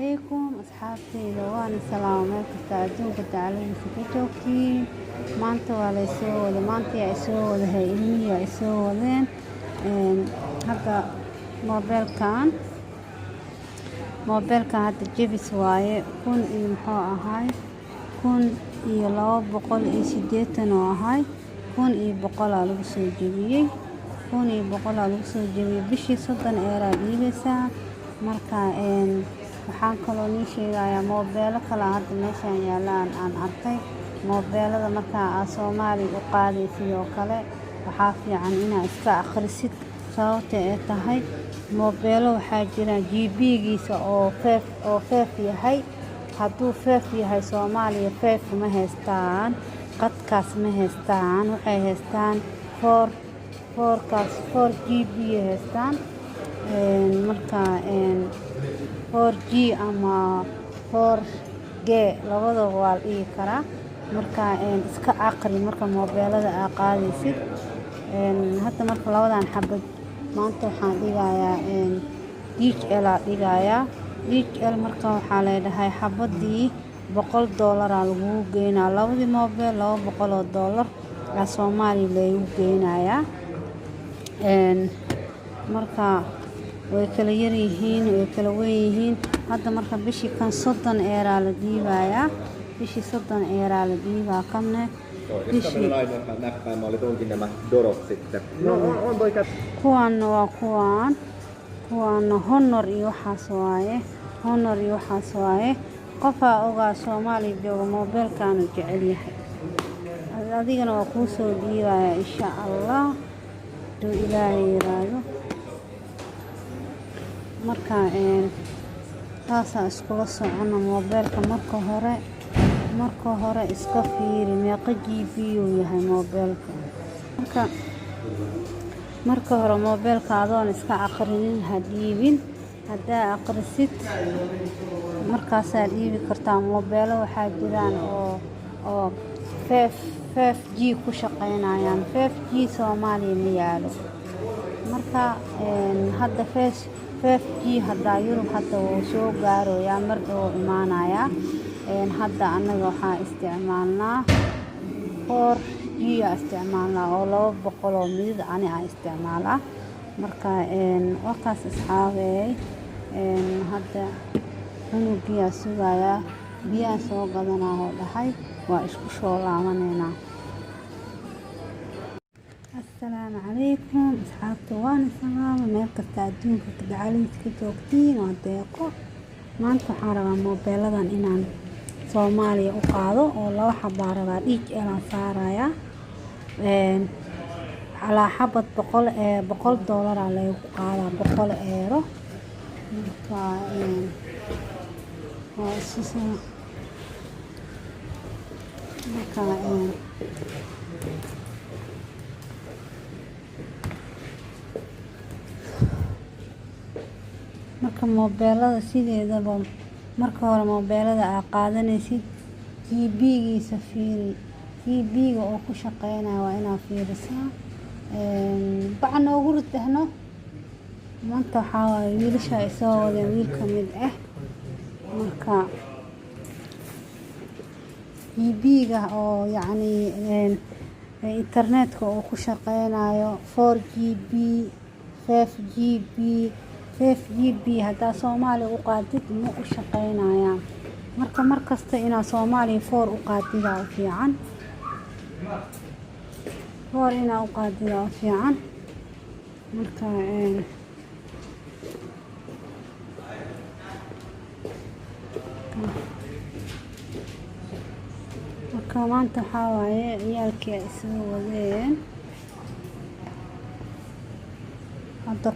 عليكم أصحابتي لوان السلام عليكم تعدون كتعلم سكتوكي مانتو على يسوي مانتي يسوي هاي إلمية يسوي هذا موبيل كان هذا جيبس واي كون محو هاي كون يلا بقول إيشديتنا وهاي كون بقول على وصول جبيه كون بقول على وصول جبيه بشي صدق إيراد ليسا marka waxaan kaloo nii sheegayaa moobeelo kala hadda meeshaan yaalaan aan arkay moobeelada marka aad Soomaali u qaadaysid oo kale waxaa fiican inaad iska akhrisid sababta ay tahay moobeelo waxaa jira GB-giisa oo 5 yahay hadduu 5 yahay Soomaaliya 5 ma haystaan qadkaas ma haystaan waxay haystaan 4 GB haystaan marka 4G ama 4G labada waa la dhigi karaa marka iska aqri marka moobeelada aad qaadaysid hadda marka labadan xabad maanta waxaan dhigayaa DHL aan dhigayaa DHL marka waxaa leedahay xabadii $100 lagu geenaa labadii moobeel $200 aa Soomaali lagu geenayaa marka way kala yar yihiin way kala weyn yihiin hadda marka bishii kan 30 eera la diibayaa bishii 30 eera la diibaa kanne bishii näppäimä oli tuonkin nämä Dorot sitten. No on toi kuwan waa kuwan Honor iyo waxaas waaye qofaa ogaa Soomaali jooga moobeelkan uu jecel yahay adigana waa kuu soo diibayaa insha Allah duu Ilaahay yiraahdo marka taasa iskula socono moobeelka marka hore iska fiiri meeqa GB uu yahay moobeelka marka hore moobeelka adoon iska aqrinin hadiibin hadaa aqrisid markaas aad dhiibi kartaa moobeelo waxaa jiraan oo 5G ku shaqeynayaan 5G Soomaaliya ma yaalo marka hadda 5G hadda Yurub hadda wuu soo gaarayaa mar dhow imaanaya hadda anaga waxaa isticmaalnaa 4G isticmaalnaa oo 200 oo mid ani aan isticmaalaa marka waqtaas asxaabay hadda cunugiya sugaya biyaa soo gadanaa oo dhahay waa isku soo laabaneynaa السلام عليكم أصحابتي وانا سلام مالك تعدونك كدعالي سكتوكتين وعديقو maanta waxaan rabaa moobeeladan inaan Soomaaliya u qaado oo laba xabaa rabaa DHL aan saarayaa على حبة $100 على قاعدة €100 marka moobeelada sideedaba marka hore moobeelada aad qaadanaysid GB-giisa fiiri GB-ga oo ku shaqeynaya waa inaad fiirisaa bacna ugu ridahno maanta waxaa waaye wiilasha ay soo wadeen wiil ka mid ah marka GB-ga oo yacni internetka oo ku shaqeynayo 4GB 5GB haddaa Soomaali u qaadid ma u shaqeynayaan marka markasta inaa Soomaali 4 u qaadidaa u fiican 4 inaa u qaadidaa u fiican marka maanta waxaa waaye ciyaalkii ay soo wadeen hadda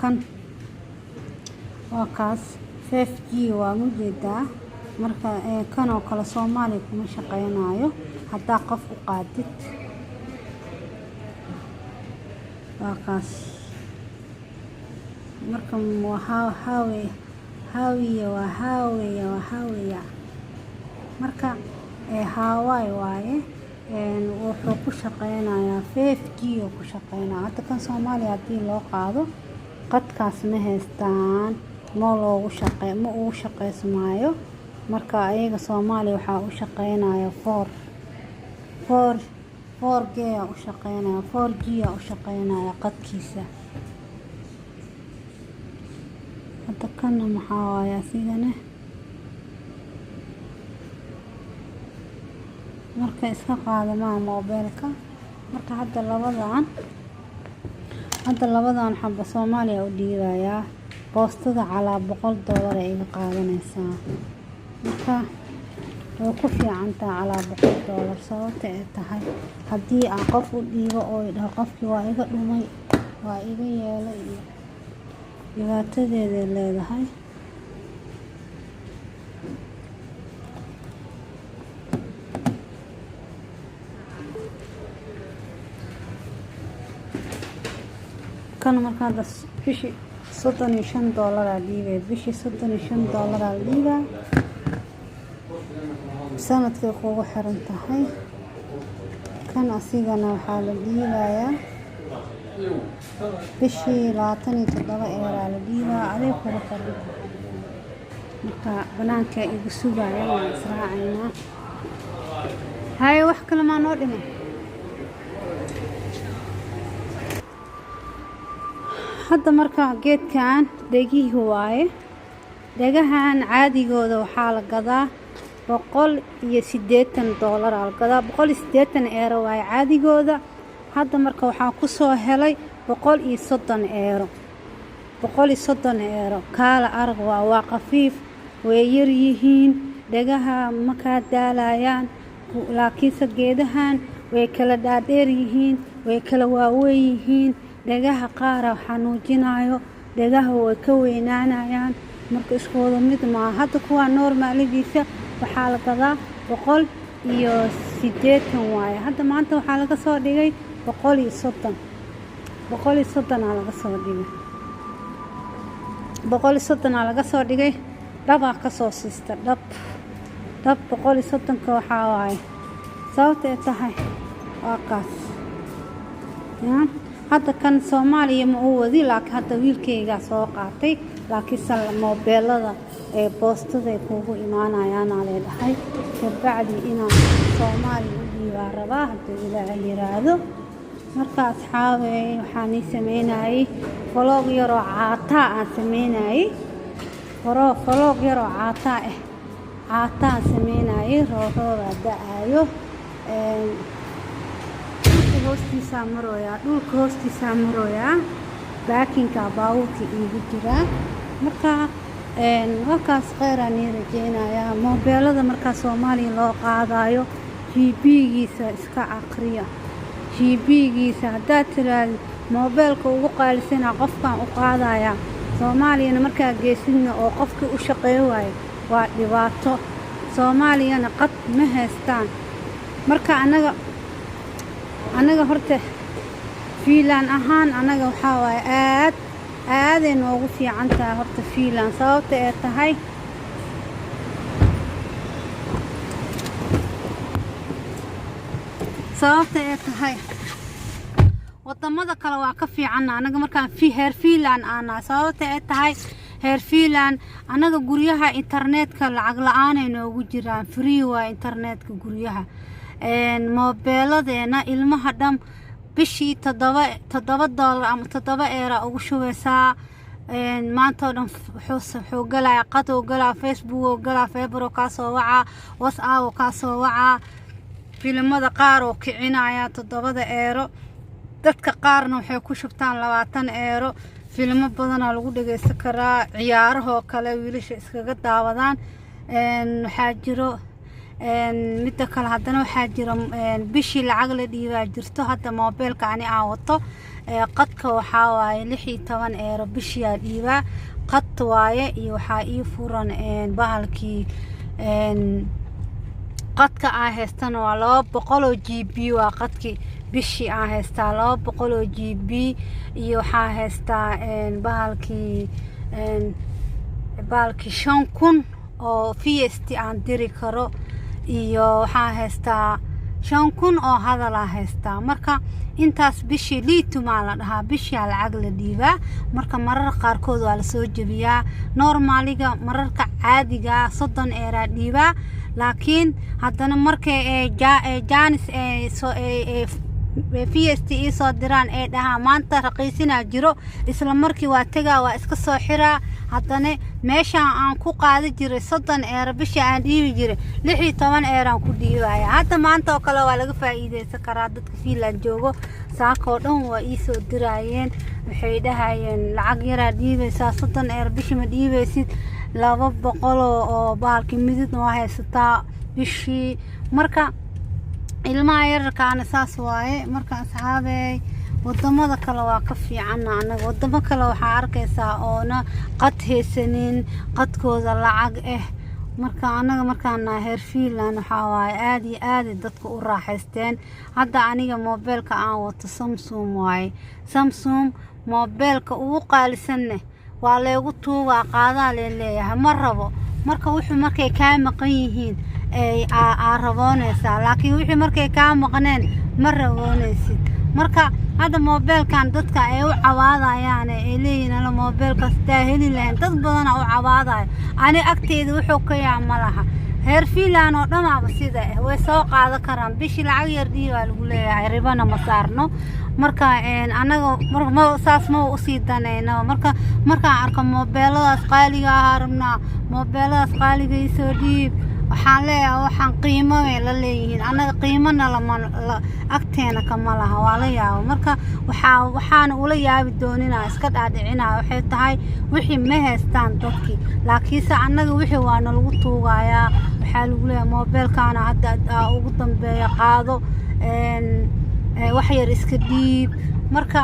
kan waa kaas 5G waa mujeedaa marka kan oo kale Soomaali kuma shaqeynayo haddaa qof u qaadid waa kaas marka haawiya marka Hawaii waaye wuxuu ku shaqeynayaa 5G oo ku shaqeynaya hadda kan Soomaali haddii loo qaado qadkaas ma haystaan ma ugu shaqeysmaayo. marka ayaga Soomaaliya waxaa u shaqeynaya 4G u shaqeynaya 4G u shaqeynaya qadkiisa. hadda kana maxaa waaye sidane marka iska qaadamaa mobilka. marka hadda labadan xabba Soomaaliya u dhiibayaa boostada calaa $100 ay iga qaadanaysaa. marka way ku fiican tahay calaa $100 sababta ay tahay haddii aan qof u dhiibo oo idhaho qofkii waa iga dhumay waa iga yeelay iyo dhibaatadeeday leedahay. kan marka hadda bishii $35 dhiibay bishii $35 dhiibaa sanadkay kugu xiran tahay. kan asigana waxaa la dhiibayaa bishii $27 la dhiibaa adeeg kugu xiran. marka banaanka igu sugaya waan israacaynaa. haye wax kale maa noo dhimay. hadda marka geedkan dhegihii waaye. dhegahan caadigooda waxaa la gadaa $180 la gadaa €180 waaye caadigooda. hadda marka waxaa ku soo helay €130 kaala arag waa qafiif way yar yihiin dhegaha ma kaa daalayaan. laakiinse geedahan way kala dhaadheer yihiin way kala waaweyn yihiin. dhegaha qaar xanuujinayo dhegaha way ka weynaanayaan marka isku wada mid maaha. hadda kuwa normaaladiisa waxaa la gadaa $180 waaye. hadda maanta waxaa laga soo dhigay $130 laga soo dhigay laga soo dhigay. dhabaa ka soo siista dhab $130 waxaa waaye sababta ay tahay waa kaas. hadda kan Soomaaliya ma uu wadi laakiin hadda wiilkayga soo qaatay. laakiin mobilada ee boostada kugu imaanayaan leedahay kabacdi inaan Soomaaliya u dhiibaa rabaa haddii Ilaahay yiraahdo. marka asxaabey waxaan sameynayay vlog yaroo caataa aan sameynayay vlog yaroo caataa sameynayay roobada da'ayo dhulka hoostiisa marooyaa baakinka baawurka iigu jiraa. marka halkaas kheyran rajeynayaa. mobilada marka Soomaaliya loo qaadayo GB-giisa iska aqriya. GB-giisa haddaad tiraahdo mobilka ugu qaalisana qofkan u qaadaya Soomaaliyana markaa geesidna oo qofkii u shaqeeyo waaye waa dhibaato. Soomaaliyana qad ma haystaan. marka anaga horta fiilan ahaan anaga waxaa waaye aaday noogu fiican tahay horta fiilan sababta ay tahay wadamada kale waa ka fiican anaga markaan heer fiilan aanaa sababta ay tahay heer fiilan anaga guryaha internetka lacag la'aan ay noogu jiraan free waa internetka guryaha. mobiladeena ilmaha dham bishii $7 ama €7 ugu shubeysaa. maanta oo dhan wuxuu galaya qad oo galaa Facebook oo galaa Viber ka soo waca WhatsApp ka soo waca filimada qaar oo kicinaya €7. dadka qaarna waxay ku shubtaan €20. filimo badan lagu dhageysan karaa ciyaaraha kale wiilasha iskaga daawadaan. waxaa jiro midda kale haddana waxaa jira bishii lacag la dhiibaa jirto. hadda mobilka ani aan wato qadka waxaa waaye €16 bishii aan dhiibaa qad waaye iyo waxaa ii furan bahalkii qadka aan haystana waa 200 GB waa qadkii bishii aan haystaa 200 GB iyo waxaa haystaa bahalkii 5,000 oo VST aan diri karo iyo waxaa haystaa 5,000 oo hadal haystaa marka intaas bishii liituma la dhahaa bishii lacag la dhiibaa marka marar qaarkood waa la soo jabiyaa normaaliga mararka caadiga 30 euro dhiibaa laakiin haddana markay jaanis VST soo diraan ee dhahaa maanta raqiisina jiro isla markii waa tagaa waa iska soo xiraa haddana meeshaan aan ku qaadi jiray 30 euro bishii aan dhiibi jiray 16 euro aan ku dhiibaya hadda maanta oo kale waa laga faa'iideysan karaa dadka Finland joogo saakoo dhan waa ii soo diraayeen waxay dhahayeen lacag yara dhiibaysaa 30 euro bishii ma dhiibaysid 200 oo baalki midid waa haysataa bishii marka ilmaha yarkaana saas waaye marka asxaabey wadamada kale waa ka fiican anaga wadamo kale waxa arkaysaa oona qad haysanin qadkooda lacag marka anaga markaan heer Finland waxa waaye aad iyo aad dadku u raaxaysteen hadda aniga mobilka aan wato Samsung waaye Samsung mobilka ugu qaalisan waa leegu tuuga qaadaa leeyahay ma rabo marka wuxuu markay ka maqan yihiin raboonaysa laakiin wixii markay ka maqneen ma raboonaysid marka hada mobilkan dadka ay u cawaadayaan ee leeyina mobilka heli lahayn dad badan oo cawaadayo ani agteeda wuxuu ka yaamalaha heer Finland oo dhamaaba sida way soo qaadan karaan bishii lacag yar dhiibaa lagu leeyahay ribana ma saarno marka anaga marka saas ma u sii danayno marka arko mobiladaas qaaliga ah rabnaa mobiladaas qaaliga soo dhiib waxaan leeyahay waxaan qiimo la leeyihiin anaga qiimana la agteena kama laha waa la yaabo marka waxaan ula yaabi doonina iska dhaadhicinaa waxay tahay wixii ma haystaan dadkii laakiinse anaga wixii waa lagu tuugayaa waxaa lagu leeyahay mobilkaana hadda ugu dambeeya qaado wax yar iska dhiib marka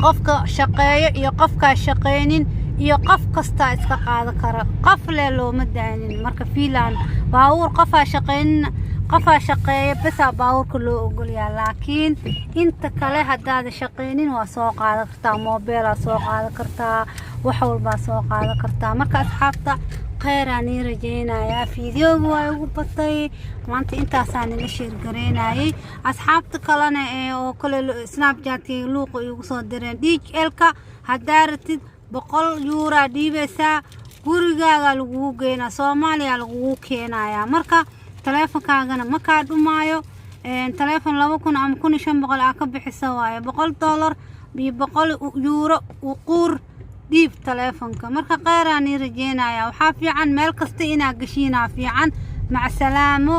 qofka shaqeeyo iyo qofka shaqeynin iyo qof kasta iska qaada kara qof looma daanin marka Finland baawur qofa shaqeeyo bas baawurka loo ogol yahay laakiin inta kale hadaad shaqeynin waa soo qaadan kartaa mobil soo qaadan kartaa wax walba soo qaadan kartaa marka asxaabta khayran rajeynaya fiidiyooga waa ugu batay maanta intaasaan la sheer gareynayay asxaabta kalena oo kale Snapchat luuq igu soo direen DHL-ka hadaaratid 100 euro dhiibeysaa gurigaaga lagu geeyna Soomaaliya lagu keenaya marka teleefankaagana ma ka dhumaayo teleefon 2000 ama 1500 ka bixisa waaye $100 iyo 100 euro u qur dhiib teleefanka marka khayran rajeynaya waxa fiican meel kasta ina gashiina fiican mac salaamo